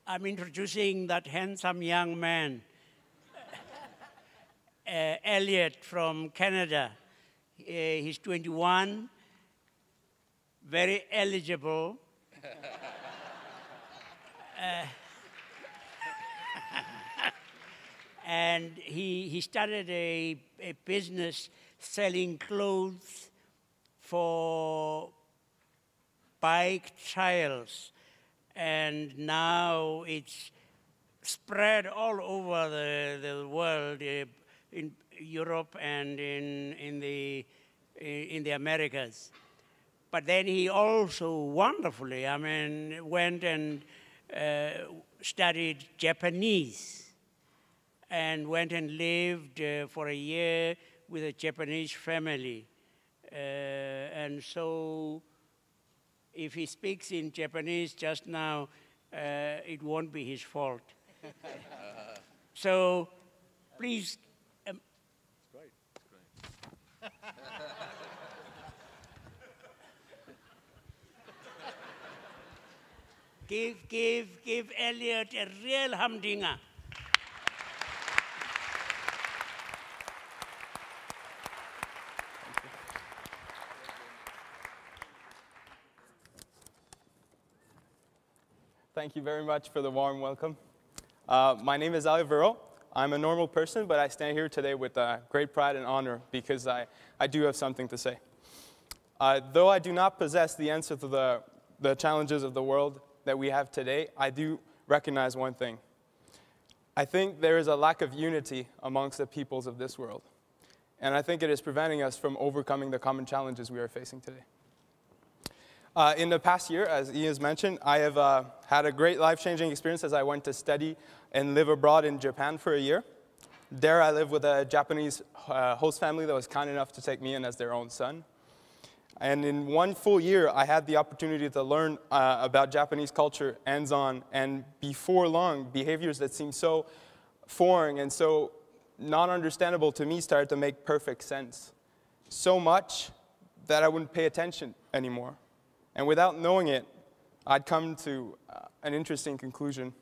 I'm introducing that handsome young man, Elliot from Canada. He's 21, very eligible. And he started a business selling clothes for bike trials. And now it's spread all over the world, in Europe and in the Americas. But then he also wonderfully, went and studied Japanese and went and lived for a year with a Japanese family. And so if he speaks in Japanese just now, it won't be his fault. So please. It's great. It's great. Give Elliot a real humdinger. Thank you very much for the warm welcome. My name is Verreault. I'm a normal person, but I stand here today with great pride and honor because I do have something to say. Though I do not possess the answer to the challenges of the world that we have today, I do recognize one thing. I think there is a lack of unity amongst the peoples of this world. And I think it is preventing us from overcoming the common challenges we are facing today. In the past year, as Ian has mentioned, I have had a great life-changing experience as I went to study and live abroad in Japan for a year. There I lived with a Japanese host family that was kind enough to take me in as their own son. And in one full year, I had the opportunity to learn about Japanese culture hands-on, and before long, behaviors that seemed so foreign and so non-understandable to me started to make perfect sense. So much that I wouldn't pay attention anymore. And without knowing it, I'd come to an interesting conclusion.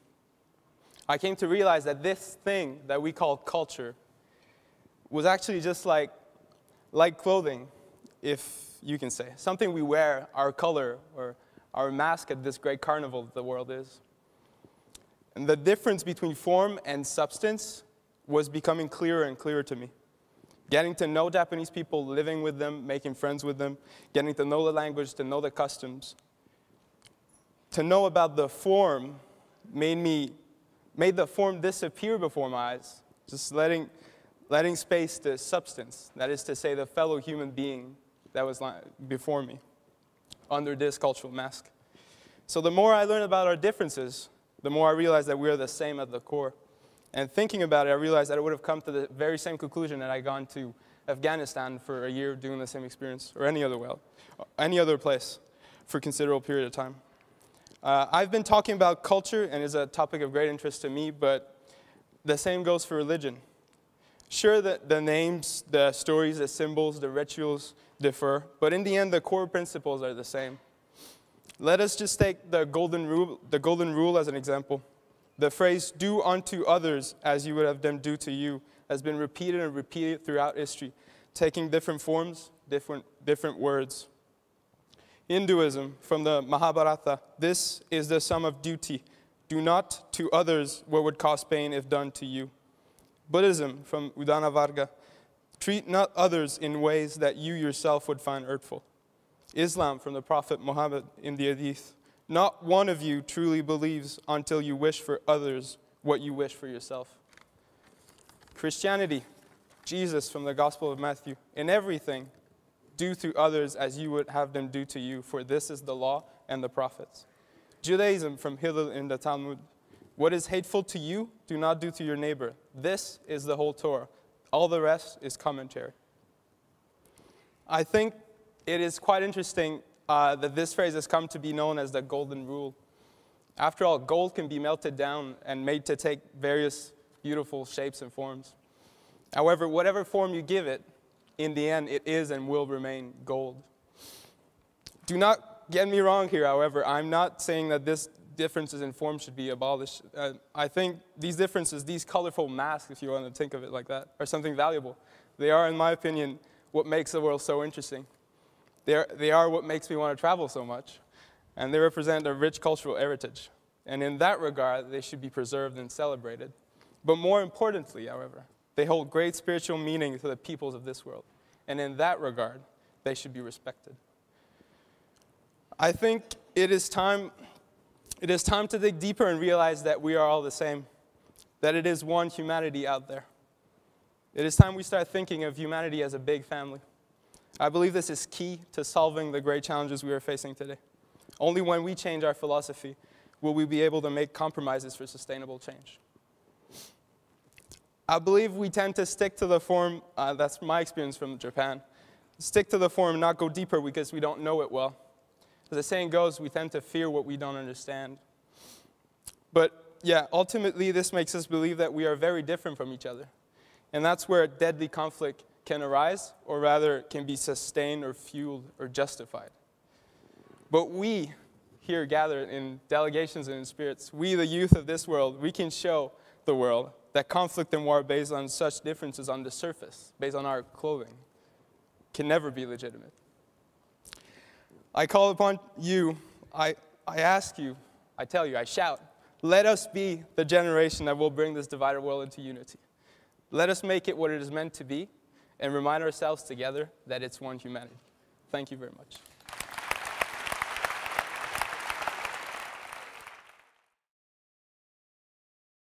I came to realize that this thing that we call culture was actually just like clothing, if you can say. Something we wear, our color, or our mask at this great carnival that the world is. And the difference between form and substance was becoming clearer and clearer to me. Getting to know Japanese people, living with them, making friends with them, getting to know the language, to know the customs. To know about the form made the form disappear before my eyes, just letting space to substance, that is to say the fellow human being that was before me, under this cultural mask. So the more I learn about our differences, the more I realize that we are the same at the core. And thinking about it, I realized that I would have come to the very same conclusion had I gone to Afghanistan for a year doing the same experience, or any other place for a considerable period of time. I've been talking about culture, and it's a topic of great interest to me, but the same goes for religion. Sure, the names, the stories, the symbols, the rituals differ, but in the end, the core principles are the same. Let us just take the golden rule as an example. The phrase, "do unto others as you would have them do to you," has been repeated and repeated throughout history, taking different forms, different words. Hinduism, from the Mahabharata, this is the sum of duty. Do not to others what would cause pain if done to you. Buddhism, from Udana Varga, treat not others in ways that you yourself would find hurtful. Islam, from the Prophet Muhammad in the Hadith, not one of you truly believes until you wish for others what you wish for yourself. Christianity, Jesus from the Gospel of Matthew, in everything, do to others as you would have them do to you, for this is the law and the prophets. Judaism, from Hillel in the Talmud, what is hateful to you, do not do to your neighbor. This is the whole Torah. All the rest is commentary. I think it is quite interesting that this phrase has come to be known as the golden rule. After all, gold can be melted down and made to take various beautiful shapes and forms. However, whatever form you give it, in the end, it is and will remain gold. Do not get me wrong here, however. I'm not saying that this differences in form should be abolished. I think these differences, these colorful masks, if you want to think of it like that, are something valuable. They are, in my opinion, what makes the world so interesting. They are what makes me want to travel so much, and they represent a rich cultural heritage. And in that regard, they should be preserved and celebrated. But more importantly, however, they hold great spiritual meaning to the peoples of this world. And in that regard, they should be respected. I think it is time to dig deeper and realize that we are all the same, that it is one humanity out there. It is time we start thinking of humanity as a big family. I believe this is key to solving the great challenges we are facing today. Only when we change our philosophy will we be able to make compromises for sustainable change. I believe we tend to stick to the form, that's my experience from Japan, stick to the form, not go deeper because we don't know it well. As the saying goes, we tend to fear what we don't understand. But yeah, ultimately this makes us believe that we are very different from each other. And that's where deadly conflict can arise, or rather can be sustained or fueled or justified. But we, here gathered in delegations and in spirits, we, the youth of this world, we can show the world that conflict and war based on such differences on the surface, based on our clothing, can never be legitimate. I call upon you, I ask you, I tell you, I shout, let us be the generation that will bring this divided world into unity. Let us make it what it is meant to be and remind ourselves together that it's one humanity. Thank you very much.